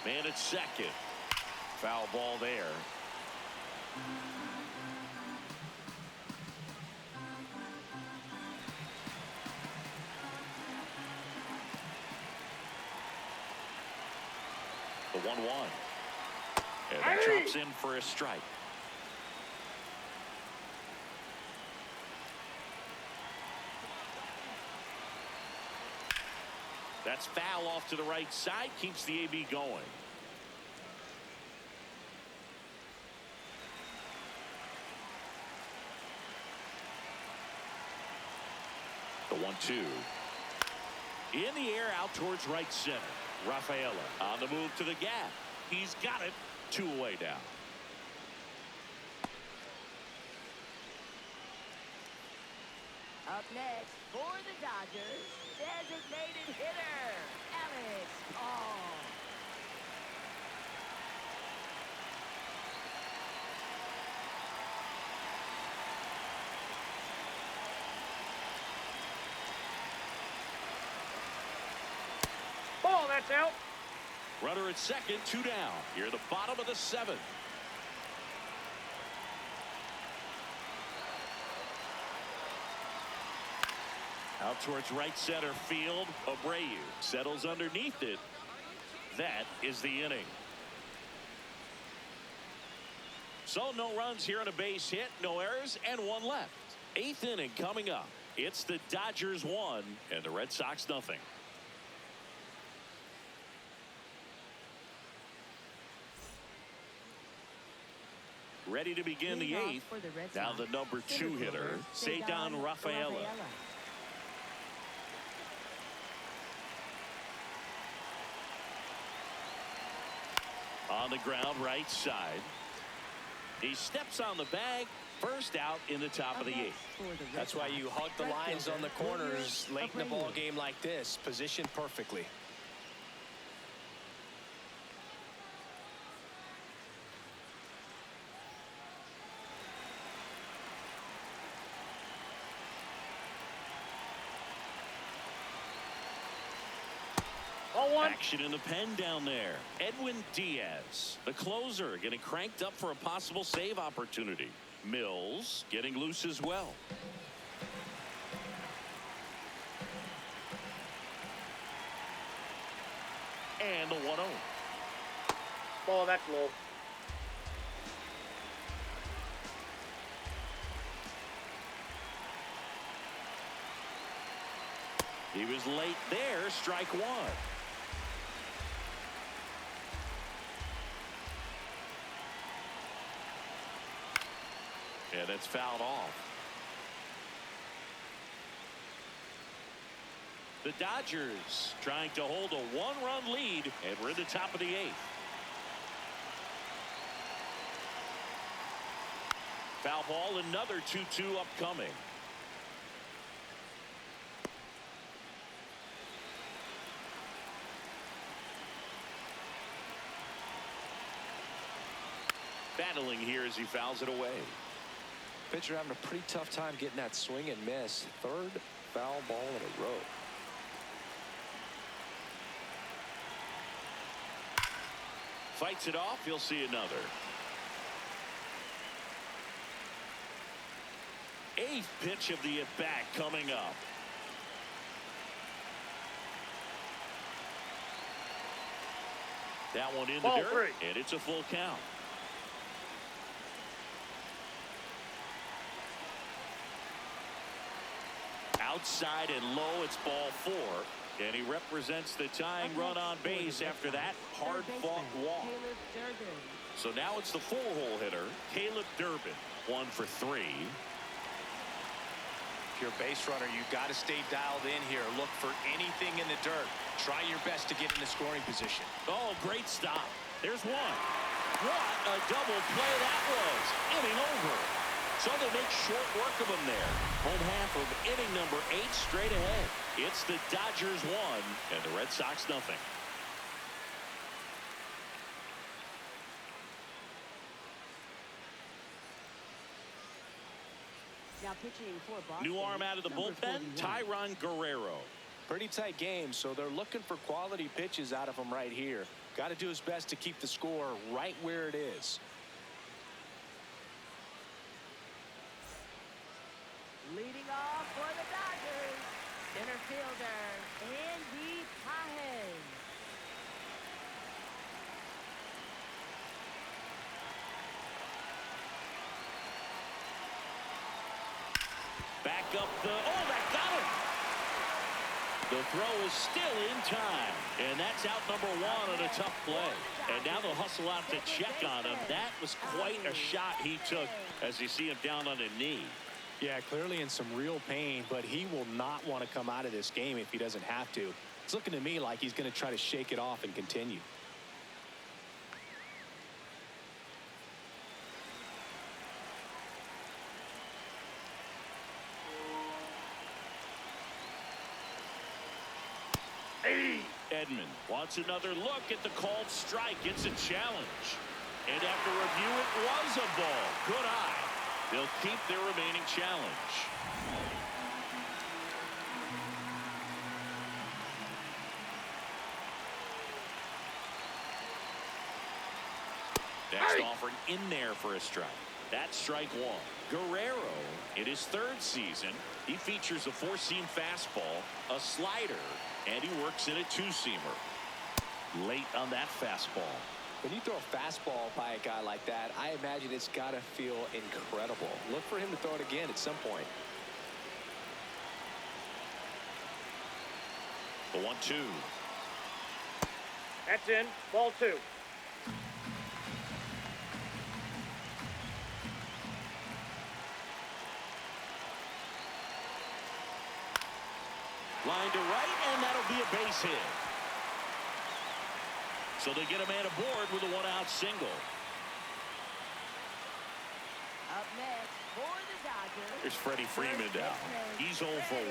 Man at second. Foul ball there. The 1-1. And that drops in for a strike. That's foul off to the right side. Keeps the AB going. The 1-2. In the air out towards right center. Rafaela on the move to the gap. He's got it. 2 away now. Up next for the Dodgers, designated hitter, Alex Paul. Ball, that's out. Runner at second, 2 down. Here at the bottom of the 7th. Out towards right center field. Abreu settles underneath it. That is the inning. So no runs here on a base hit, no errors, and 1 left. 8th inning coming up. It's the Dodgers 1 and the Red Sox nothing. Ready to begin the 8th. Now the number 2 hitter, Cedon Rafaela. On the ground, right side. He steps on the bag. First out in the top of the 8th. That's why you hug the lines on the corners late in the ball game like this. Positioned perfectly. Action in the pen down there. Edwin Diaz, the closer, getting cranked up for a possible save opportunity. Mills getting loose as well. And the 1-0. Ball, that's low. He was late there. Strike 1. And it's fouled off. The Dodgers trying to hold a 1-run lead, and we're at the top of the 8th. Foul ball, another 2-2 upcoming. Battling here as he fouls it away. Pitcher having a pretty tough time getting that swing and miss. 3rd foul ball in a row. Fights it off. You'll see another. 8th pitch of the at-bat coming up. That one in the Ball dirt, 3. and it's a full count. Outside and low, it's ball 4. And he represents the tying run on base after that hard-fought walk. So now it's the 4-hole hitter, Caleb Durbin, 1 for 3. If you're a base runner, you've got to stay dialed in here. Look for anything in the dirt. Try your best to get in the scoring position. Oh, great stop. There's one. What a double play that was. Inning over. So they make short work of him there. Home half of inning number 8 straight ahead. It's the Dodgers 1 and the Red Sox nothing. Now pitching for Boston. New arm out of the bullpen, Tyron Guerrero. Pretty tight game, so they're looking for quality pitches out of him right here. Got to do his best to keep the score right where it is. Leading off for the Dodgers, center fielder, Andy Pahen. Back up the, oh, that got him. The throw is still in time, and that's out number 1 on a tough play. And now they'll hustle out to check on him. That was quite a shot he took as you see him down on a knee. Yeah, clearly in some real pain, but he will not want to come out of this game if he doesn't have to. It's looking to me like he's going to try to shake it off and continue. Edman wants another look at the called strike. It's a challenge. And after review, it was a ball. Good eye. They'll keep their remaining challenge. Next offering in there for a strike. That's strike 1. Guerrero, in his 3rd season, he features a 4-seam fastball, a slider, and he works in a 2-seamer. Late on that fastball. When you throw a fastball by a guy like that, I imagine it's got to feel incredible. Look for him to throw it again at some point. The 1-2. That's in. Ball 2. Line to right, and that'll be a base hit. So they get a man aboard with a 1-out single. Up next for the Dodgers. Here's Freddie Freeman down. He's 0 for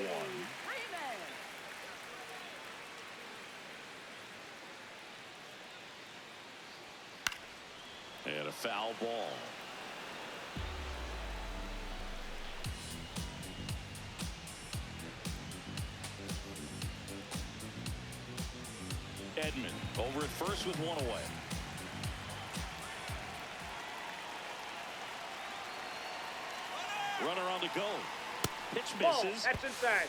1. And a foul ball. Edman over at first with 1 away. Runner on the go. Pitch Ball. misses. That's inside.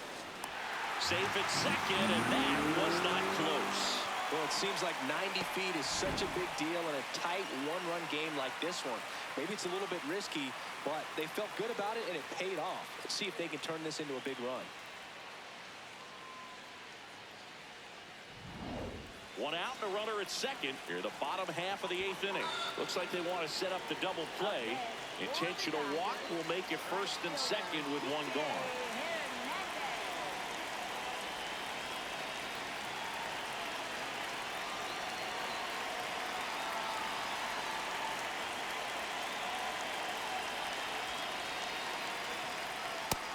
Safe at second, and that was not close. Well, it seems like 90 feet is such a big deal in a tight one-run game like this one. Maybe it's a little bit risky, but they felt good about it, and it paid off. Let's see if they can turn this into a big run. 1 out and a runner at second. Here, the bottom half of the 8th inning. Looks like they want to set up the double play. Intentional walk will make it first and second with 1 gone.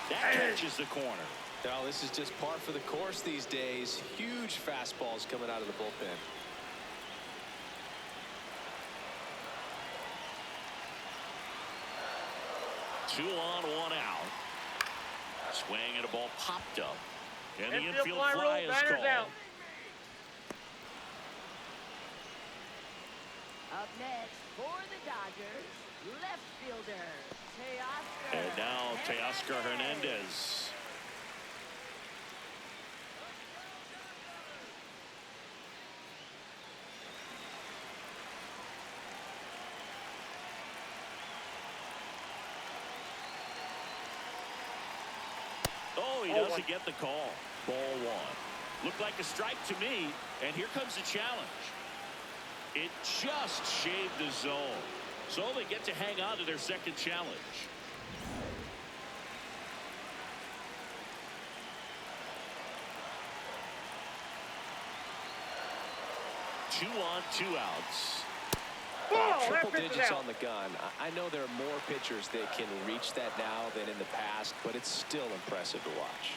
That catches the corner. Now, this is just par for the course these days. Huge fastballs coming out of the bullpen. Two on, 1 out. Swing and a ball popped up. And the Infield infield fly fly rule, is batters called. out. Up next for the Dodgers, left fielder, Teoscar. And now Teoscar Hernandez. doesn't get the call. Ball one. Looked like a strike to me, and here comes the challenge. It just shaved the zone. So they get to hang on to their second challenge. 2 on, 2 outs. Triple digits on the gun. I know there are more pitchers that can reach that now than in the past, but it's still impressive to watch.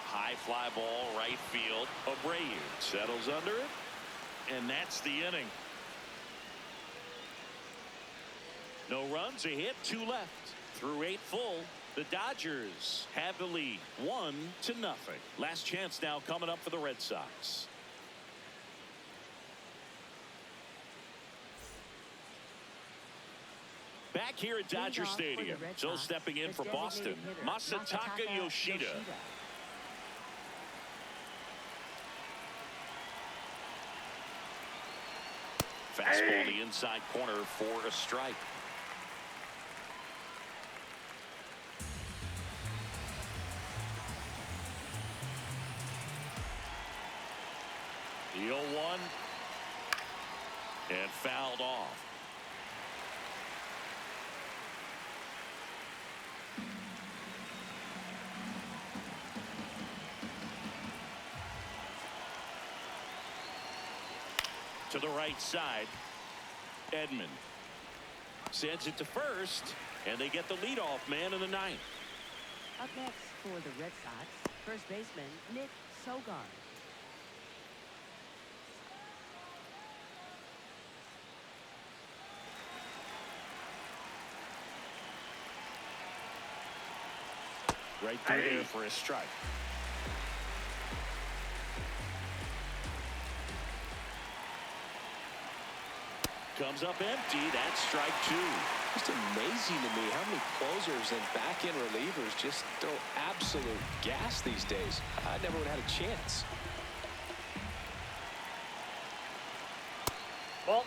High fly ball, right field. Abreu settles under it, and that's the inning. No runs, a hit, 2 left. Through 8 full, the Dodgers have the lead, 1-0. Last chance now coming up for the Red Sox. Back here at Dodger Stadium, so stepping in for Boston, Masataka Yoshida. Fastball the inside corner for a strike. The 0-1 and fouled off. To the right side, Edman sends it to first, and they get the leadoff man in the 9th. Up next for the Red Sox, first baseman Nick Sogard. Right through there for a strike. Comes up empty. That's strike 2. Just amazing to me how many closers and back-end relievers just throw absolute gas these days. I never would have had a chance. Ball.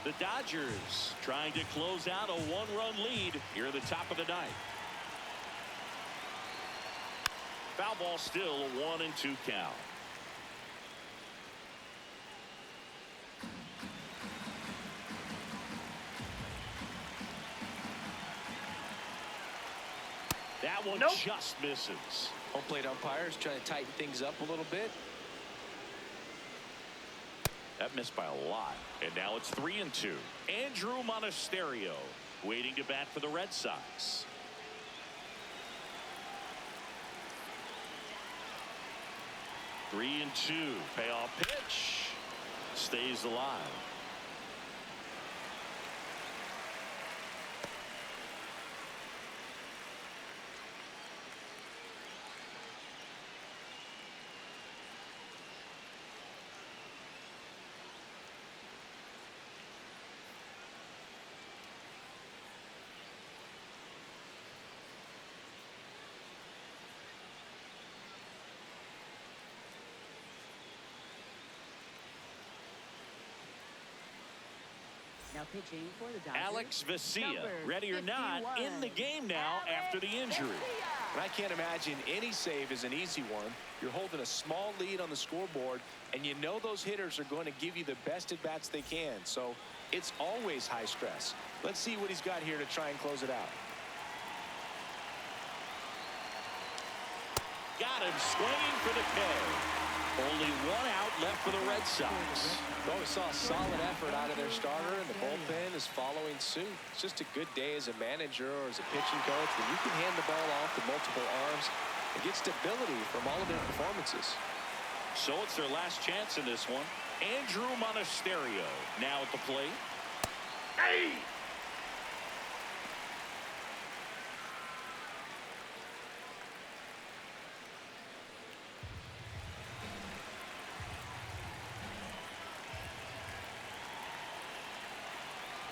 The Dodgers trying to close out a 1-run lead here at the top of the 9th. Foul ball still a 1-2 count. That one just misses. Home plate umpires trying to tighten things up a little bit. That missed by a lot. And now it's 3-2. Andrew Monasterio waiting to bat for the Red Sox. Three and 2. Payoff pitch. Stays alive. Now pitching for the Dodgers, Alex Vesia, number ready or not, 51. in the game now after the injury. And I can't imagine any save is an easy one. You're holding a small lead on the scoreboard, and you know those hitters are going to give you the best at-bats they can. So it's always high stress. Let's see what he's got here to try and close it out. Got him swinging for the K. Only 1 out left for the Red Sox. Well, we saw a solid effort out of their starter, and the bullpen is following suit. It's just a good day as a manager or as a pitching coach when you can hand the ball off to multiple arms and get stability from all of their performances. So it's their last chance in this one. Andrew Monasterio now at the plate. Hey!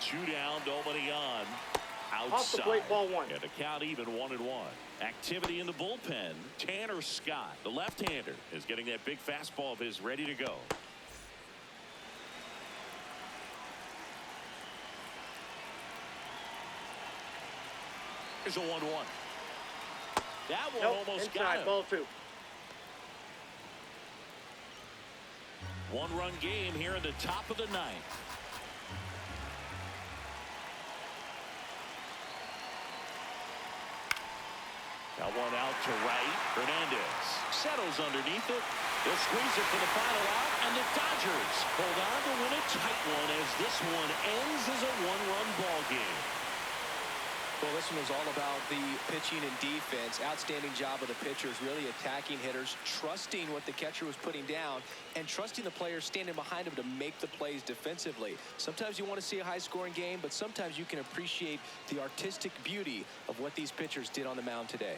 Two down, nobody on. Outside. Off the plate, ball 1. And the count even 1-1. Activity in the bullpen. Tanner Scott, the left-hander, is getting that big fastball of his ready to go. Here's a 1-1. That one Nope, almost got inside, him. ball 2. One-run game here in the top of the 9th. Got one out to right. Hernandez settles underneath it. He'll squeeze it for the final out, and the Dodgers hold on to win a tight one as this one ends as a one-run ball game. Well, this one was all about the pitching and defense. Outstanding job of the pitchers, really attacking hitters, trusting what the catcher was putting down, and trusting the players standing behind him to make the plays defensively. Sometimes you want to see a high-scoring game, but sometimes you can appreciate the artistic beauty of what these pitchers did on the mound today.